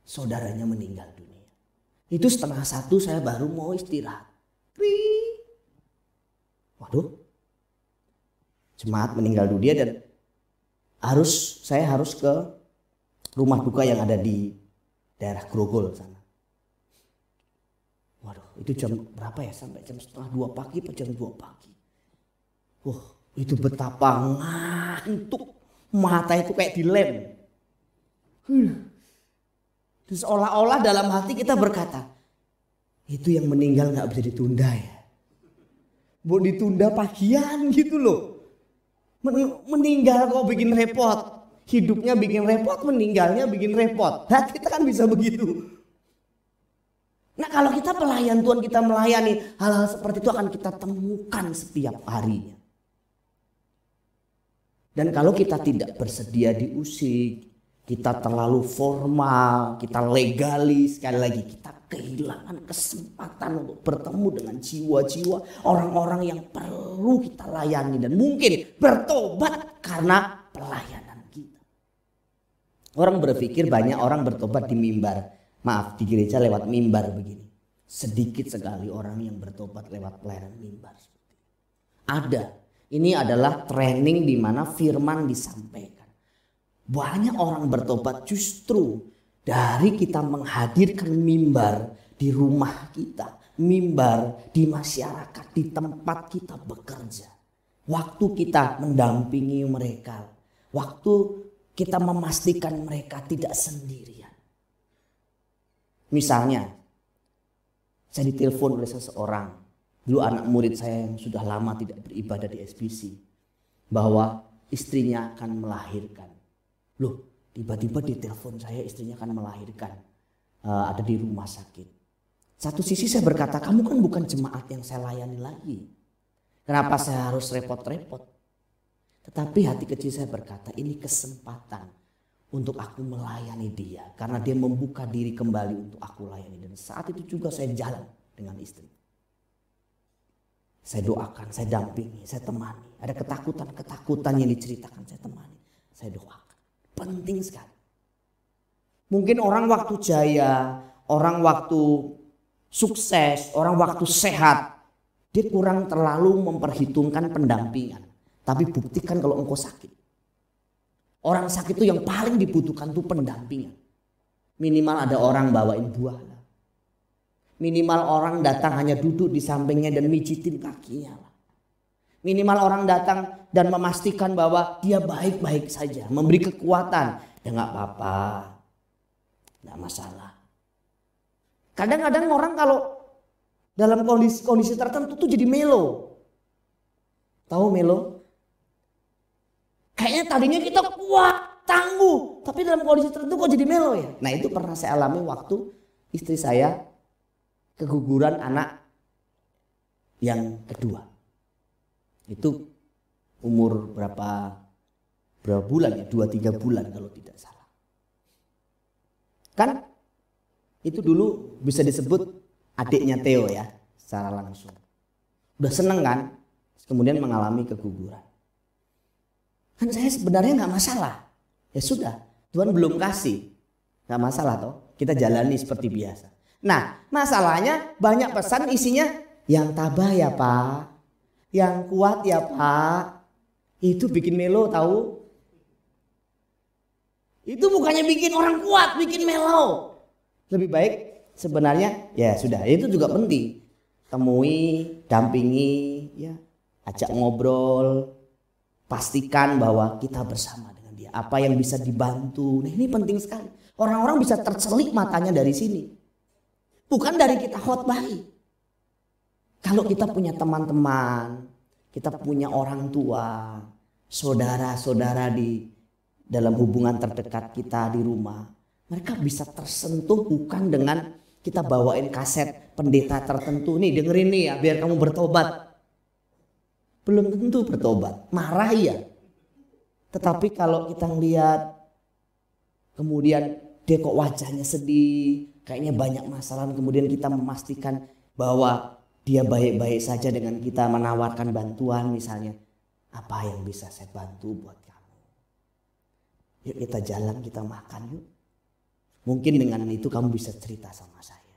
[SPEAKER 1] saudaranya meninggal dunia. Itu 12:30 saya baru mau istirahat. Kring. Waduh. Jemaat meninggal dunia dan saya harus ke rumah duka yang ada di daerah Grogol sana. Waduh, itu jam berapa ya? Sampai jam 1:30 pagi atau jam 2 pagi. Wah, itu betapa ngantuk. Mata itu kayak dilem. Terus seolah-olah dalam hati kita berkata, itu yang meninggal gak bisa ditunda ya. Mau ditunda pagian gitu loh. Meninggal kok bikin repot. Hidupnya bikin repot, meninggalnya bikin repot. Nah kita kan bisa begitu. Nah kalau kita pelayan Tuhan, kita melayani, hal-hal seperti itu akan kita temukan setiap harinya. Dan kalau kita tidak bersedia diusik, kita terlalu formal, kita legalis, sekali lagi kita kehilangan kesempatan untuk bertemu dengan jiwa-jiwa orang-orang yang perlu kita layani dan mungkin bertobat karena pelayanan kita. Orang berpikir banyak orang bertobat di mimbar, maaf di gereja lewat mimbar begini. Sedikit sekali orang yang bertobat lewat pelayanan mimbar. Ada, ini adalah training di mana firman disampaikan. Banyak orang bertobat justru dari kita menghadirkan mimbar di rumah kita, mimbar di masyarakat, di tempat kita bekerja. Waktu kita mendampingi mereka, waktu kita memastikan mereka tidak sendirian. Misalnya, saya ditelepon oleh seseorang, dulu anak murid saya yang sudah lama tidak beribadah di SBC, bahwa istrinya akan melahirkan. Loh, tiba-tiba di telepon saya istrinya akan melahirkan, ada di rumah sakit. Satu sisi saya berkata, kamu kan bukan jemaat yang saya layani lagi. Kenapa saya harus repot-repot? Tetapi hati kecil saya berkata, ini kesempatan untuk aku melayani dia. Karena dia membuka diri kembali untuk aku layani. Dan saat itu juga saya jalan dengan istri. Saya doakan, saya dampingi, saya temani. Ada ketakutan-ketakutan yang diceritakan, saya temani. Saya doakan. Penting sekali. Mungkin orang waktu jaya, orang waktu sukses, orang waktu sehat, dia kurang terlalu memperhitungkan pendampingan. Tapi buktikan kalau engkau sakit. Orang sakit itu yang paling dibutuhkan itu pendampingan. Minimal ada orang bawain buah. Minimal orang datang hanya duduk di sampingnya dan mijitin kakinya. Minimal orang datang dan memastikan bahwa dia baik-baik saja. Memberi kekuatan. Ya gak apa-apa. Gak masalah. Kadang-kadang orang kalau dalam kondisi tertentu tuh jadi melo. Tahu melo? Kayaknya tadinya kita kuat, tangguh. Tapi dalam kondisi tertentu kok jadi melo ya? Nah itu pernah saya alami waktu istri saya keguguran anak yang kedua. Itu umur berapa bulan ya? 2-3 bulan kalau tidak salah. Kan itu dulu bisa disebut adiknya Theo ya secara langsung. Udah seneng kan? Kemudian mengalami keguguran. Kan saya sebenarnya gak masalah. Ya sudah, Tuhan belum kasih. Gak masalah toh, kita jalani seperti biasa. Nah masalahnya banyak pesan isinya yang tabah ya Pak. Yang kuat ya Pak. Itu bikin melo tahu. Itu bukannya bikin orang kuat, bikin melo. Lebih baik sebenarnya ya sudah, itu juga penting. Temui, dampingi, ya, ajak ngobrol, pastikan bahwa kita bersama dengan dia. Apa yang bisa dibantu. Nah ini penting sekali. Orang-orang bisa tercelik matanya dari sini. Bukan dari kita khotbahi. Kalau kita punya teman-teman, kita punya orang tua, saudara-saudara di dalam hubungan terdekat kita di rumah, mereka bisa tersentuh bukan dengan kita bawain kaset pendeta tertentu, nih dengerin nih ya biar kamu bertobat. Belum tentu bertobat, marah ya. Tetapi kalau kita lihat kemudian dia kok wajahnya sedih, kayaknya banyak masalah, kemudian kita memastikan bahwa dia baik-baik saja dengan kita menawarkan bantuan misalnya. Apa yang bisa saya bantu buat kamu? Yuk kita jalan, kita makan yuk. Mungkin dengan itu kamu bisa cerita sama saya.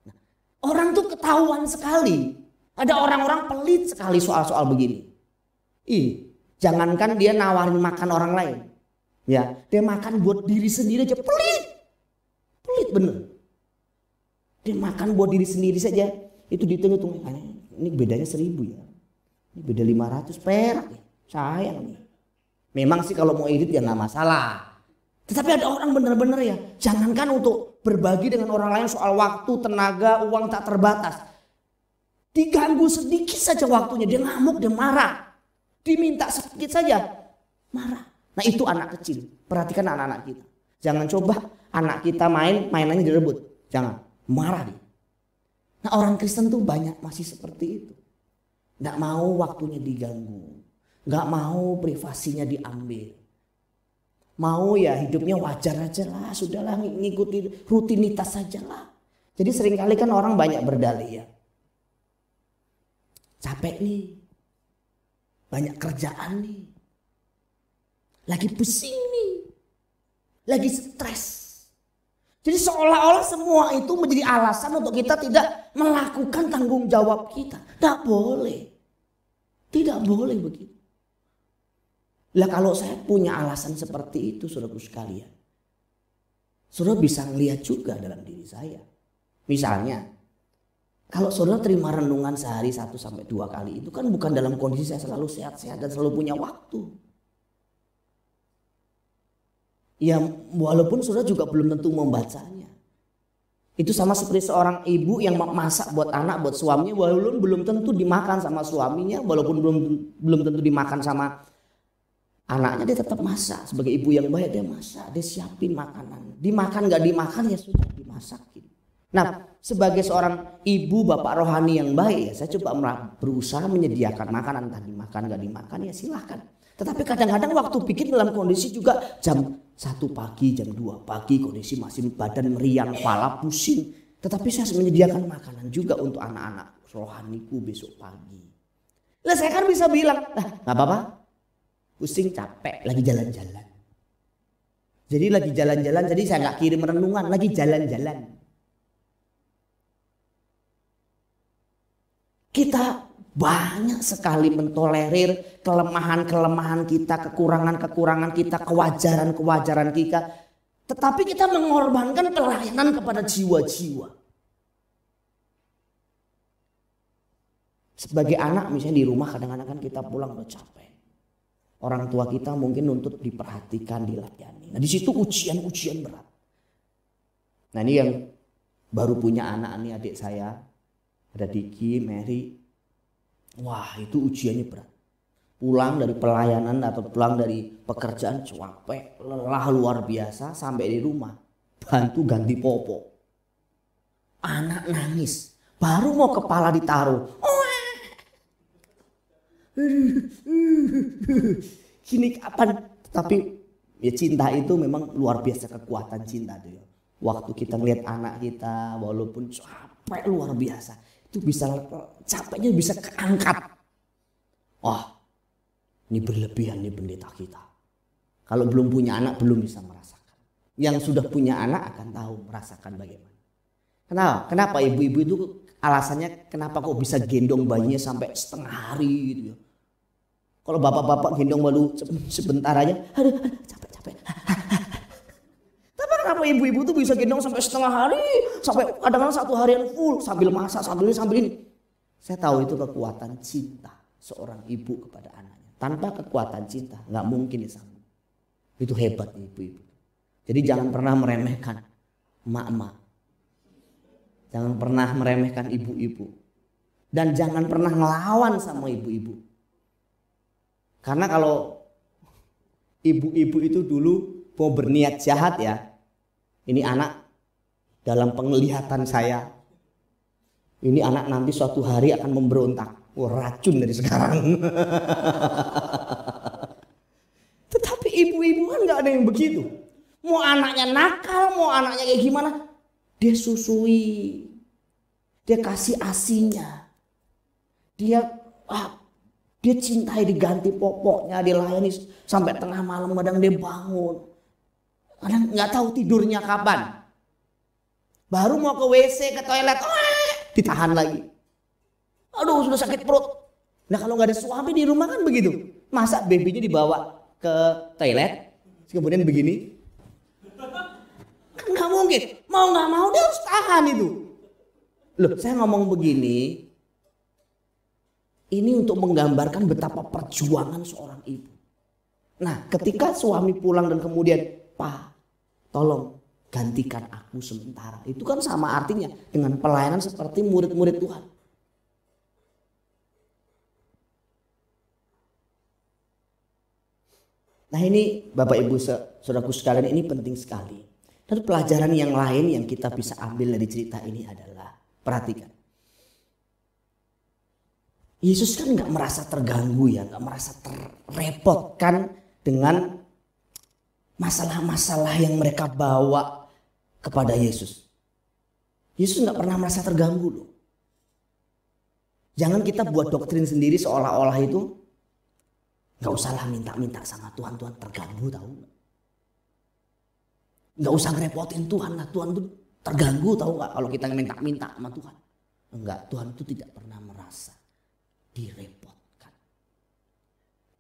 [SPEAKER 1] Nah, orang tuh ketahuan sekali. Ada orang-orang pelit sekali soal-soal begini. Jangankan dia nawarin makan orang lain. Ya, dia makan buat diri sendiri aja pelit. Pelit bener. Dia makan buat diri sendiri saja. Itu dihitung-hitung, ini bedanya 1.000 ya. Ini beda 500 perak ya. Sayang nih. Memang sih kalau mau irit ya gak masalah. Tetapi ada orang benar-benar ya. Jangankan untuk berbagi dengan orang lain soal waktu, tenaga, uang tak terbatas. Diganggu sedikit saja waktunya. Dia ngamuk, dia marah. Diminta sedikit saja. Marah. Nah itu anak kecil. Perhatikan anak-anak kita. Jangan coba anak kita mainannya direbut. Jangan. Marah dia. Nah orang Kristen tuh banyak masih seperti itu. Gak mau waktunya diganggu. Gak mau privasinya diambil.
[SPEAKER 2] mau ya hidupnya wajar aja lah, sudahlah ngikuti rutinitas saja lah. Jadi seringkali kan orang banyak berdalih ya, capek nih, banyak kerjaan nih, lagi pusing nih, lagi stres. Jadi seolah-olah semua itu menjadi alasan untuk kita tidak melakukan tanggung jawab kita. Tidak boleh. Tidak boleh begitu. Lah kalau saya punya alasan seperti itu, saudaraku sekalian, saudara bisa melihat juga dalam diri saya. Misalnya, kalau saudara terima renungan sehari 1-2 kali, itu kan bukan dalam kondisi saya selalu sehat-sehat dan selalu punya waktu. Ya walaupun saudara juga belum tentu membacanya. Itu sama seperti seorang ibu yang masak buat anak, buat suaminya, walaupun belum tentu dimakan sama suaminya, walaupun belum tentu dimakan sama anaknya, dia tetap masak. Sebagai ibu yang baik dia masak, dia siapin makanan. Dimakan gak dimakan ya sudah dimasakin. Nah sebagai seorang ibu bapak rohani yang baik ya, saya coba berusaha menyediakan makanan. Entah dimakan gak dimakan ya silahkan. Tetapi kadang-kadang waktu bikin dalam kondisi juga jam 1 pagi, jam 2 pagi, kondisi masih badan meriang, kepala pusing. Tetapi saya harus menyediakan makanan juga untuk anak-anak rohaniku besok pagi. Lah saya kan bisa bilang, gak apa-apa, pusing capek, lagi jalan-jalan. Jadi lagi jalan-jalan, jadi saya gak kirim renungan, lagi jalan-jalan. Kita banyak sekali mentolerir kelemahan-kelemahan kita, kekurangan-kekurangan kita, kewajaran-kewajaran kita. Tetapi kita mengorbankan pelayanan kepada jiwa-jiwa. Sebagai anak misalnya di rumah kadang-kadang kan kita pulang udah capek. Orang tua kita mungkin nuntut diperhatikan, dilayani. Nah di situ ujian-ujian berat. Nah ini yang baru punya anak nih adik saya. Ada Diki, Mary. Wah itu ujiannya berat. Pulang dari pelayanan atau pulang dari pekerjaan capek, lelah luar biasa, sampai di rumah bantu ganti popok. Anak nangis, baru mau kepala ditaruh. Gini kapan? Tapi ya cinta itu memang luar biasa, kekuatan cinta tuh ya. Waktu kita ngeliat anak kita walaupun capek luar biasa, itu bisa capeknya bisa keangkat. Wah, ini berlebihan nih pendeta kita. Kalau belum punya anak belum bisa merasakan. Yang sudah punya anak akan tahu merasakan bagaimana. Kenapa ibu-ibu itu alasannya kenapa kok bisa gendong bayinya sampai setengah hari gitu ya. Kalau bapak-bapak gendong baru sebentar aja, aduh capek. Tapi kenapa ibu-ibu tuh bisa gendong sampai setengah hari, sampai kadang-kadang 1 harian full sambil masak, sambil ini. Saya tahu itu kekuatan cinta seorang ibu kepada anaknya. Tanpa kekuatan cinta nggak mungkin disambung. Itu hebat ibu-ibu. Jadi jangan pernah meremehkan emak-emak. Jangan pernah meremehkan ibu-ibu. Dan jangan pernah ngelawan sama ibu-ibu. Karena kalau ibu-ibu itu dulu mau berniat jahat ya. Ini anak dalam penglihatan saya. Ini anak nanti suatu hari akan memberontak. Wah, racun dari sekarang. Tetapi ibu-ibu kan gak ada yang begitu. Mau anaknya nakal, mau anaknya kayak gimana, dia susui. Dia kasih asinya. Dia cintai, diganti popoknya, dilayani sampai tengah malam, kadang dia bangun. Kadang nggak tahu tidurnya kapan. Baru mau ke WC, ke toilet, ditahan lagi. Aduh sudah sakit perut. Nah kalau nggak ada suami di rumah kan begitu. Masa babynya dibawa ke toilet, kemudian begini? Kan nggak mungkin. Mau nggak mau dia harus tahan itu. Loh saya ngomong begini. Ini untuk menggambarkan betapa perjuangan seorang ibu. Nah ketika suami pulang dan kemudian, Pak tolong gantikan aku sementara. Itu kan sama artinya dengan pelayanan seperti murid-murid Tuhan. Nah ini Bapak Ibu saudaraku sekalian, ini penting sekali. Dan pelajaran yang lain yang kita bisa ambil dari cerita ini adalah, perhatikan. Yesus kan gak merasa terganggu ya, gak merasa terrepotkan dengan masalah-masalah yang mereka bawa kepada Yesus. Yesus nggak pernah merasa terganggu loh. Jangan kita buat doktrin sendiri seolah-olah itu nggak usahlah minta-minta sama Tuhan, Tuhan terganggu tahu. Nggak usah ngerepotin Tuhan lah, Tuhan tuh terganggu tahu nggak kalau kita minta-minta sama Tuhan. Enggak, Tuhan itu tidak pernah merasa direpotkan.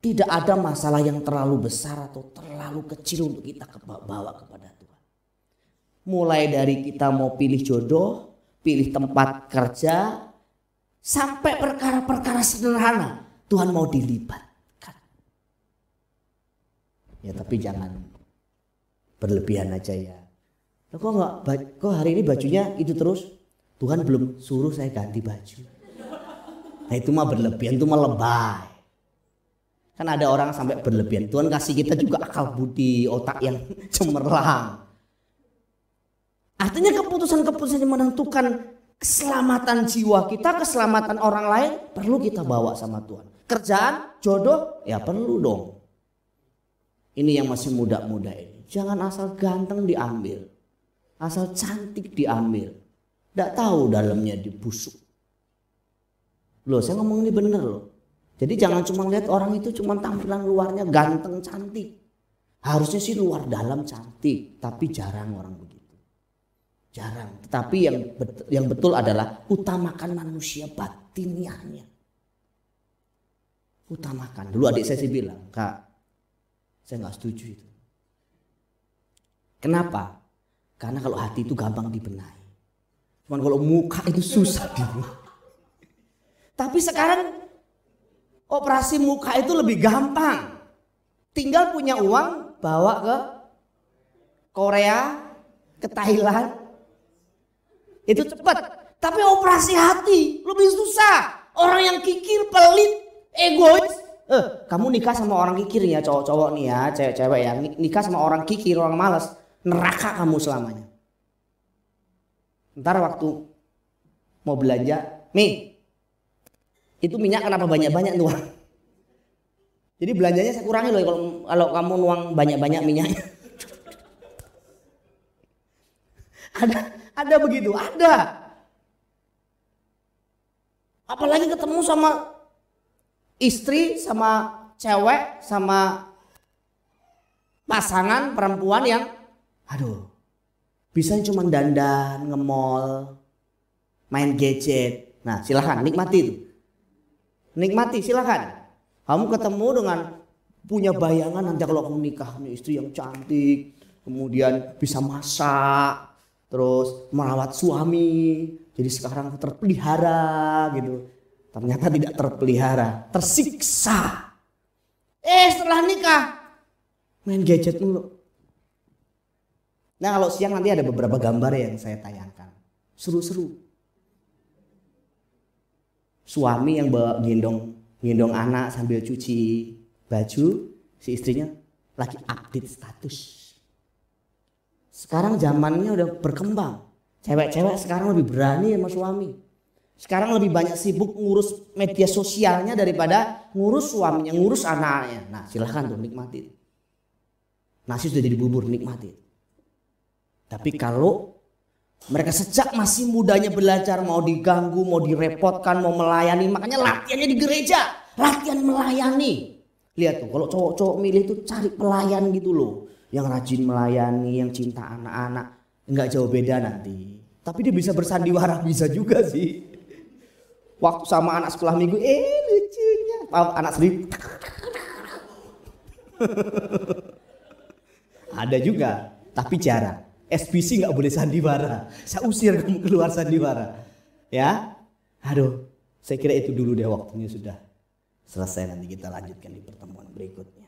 [SPEAKER 2] Tidak ada masalah yang terlalu besar atau terlalu kecil untuk kita bawa kepada Tuhan. Mulai dari kita mau pilih jodoh, pilih tempat kerja, sampai perkara-perkara sederhana Tuhan mau dilibatkan. Ya tapi jangan berlebihan aja ya. Kok hari ini bajunya itu terus? Tuhan belum suruh saya ganti baju. Nah itu mah berlebihan, itu mah lebay. Kan ada orang sampai berlebihan. Tuhan kasih kita juga akal budi, otak yang cemerlang. Artinya keputusan-keputusan yang menentukan keselamatan jiwa kita, keselamatan orang lain perlu kita bawa sama Tuhan. Kerjaan, jodoh, ya perlu dong. Ini yang masih muda-muda ini. Jangan asal ganteng diambil. Asal cantik diambil. Tidak tahu dalamnya dibusuk. Loh saya ngomong ini bener loh. Jadi jangan cuma lihat orang itu cuma tampilan luarnya ganteng cantik. Harusnya sih luar dalam cantik. Tapi jarang orang begitu. Jarang. Tetapi yang betul adalah utamakan manusia batiniahnya. Utamakan. Dulu adik saya sih bilang, Kak, saya nggak setuju itu. Kenapa? Karena kalau hati itu gampang dibenahi. Cuman kalau muka itu susah dibenahi. Tapi sekarang operasi muka itu lebih gampang. Tinggal punya uang bawa ke Korea, ke Thailand. Itu cepat. Tapi operasi hati lebih susah. Orang yang kikir, pelit, egois. Kamu nikah sama orang kikir ya, cowok-cowok nih ya, cewek-cewek ya. Nikah sama orang kikir, orang malas. Neraka kamu selamanya. Ntar waktu mau belanja, Mi, itu minyak kenapa banyak-banyak nuang? Jadi belanjanya saya kurangi loh kalau kamu nuang banyak-banyak minyaknya. Ada begitu, ada. Apalagi ketemu sama istri, sama cewek, sama pasangan perempuan yang bisa cuma dandan, nge-mall, main gadget. Nah silahkan nikmati itu. Nikmati silahkan. Kamu ketemu dengan punya bayangan nanti kalau kamu nikah punya istri yang cantik, kemudian bisa masak, terus merawat suami, jadi sekarang terpelihara gitu. Ternyata tidak terpelihara, tersiksa. Setelah nikah main gadget mulu. Nah kalau siang nanti ada beberapa gambar yang saya tayangkan, seru-seru. Suami yang bawa gendong anak sambil cuci baju, si istrinya lagi update status. Sekarang zamannya udah berkembang. Cewek-cewek sekarang lebih berani sama suami. Sekarang lebih banyak sibuk ngurus media sosialnya daripada ngurus suaminya, ngurus anaknya. Nah silahkan tuh nikmati. Nasi sudah jadi bubur, nikmati. Tapi kalau mereka sejak masih mudanya belajar mau diganggu, mau direpotkan, mau melayani, makanya latihannya di gereja, latihan melayani. Lihat tuh kalau cowok-cowok milih tuh cari pelayan gitu loh, yang rajin melayani, yang cinta anak-anak, nggak jauh beda nanti. Tapi dia bisa bersandiwara, bisa juga sih. Waktu sama anak sekolah minggu, lucunya, anak sendiri. Ada juga, tapi jarang. SBC nggak boleh sandiwara. Saya usir kamu keluar sandiwara. Ya, saya kira itu dulu deh, waktunya sudah selesai. Nanti kita lanjutkan di pertemuan berikutnya.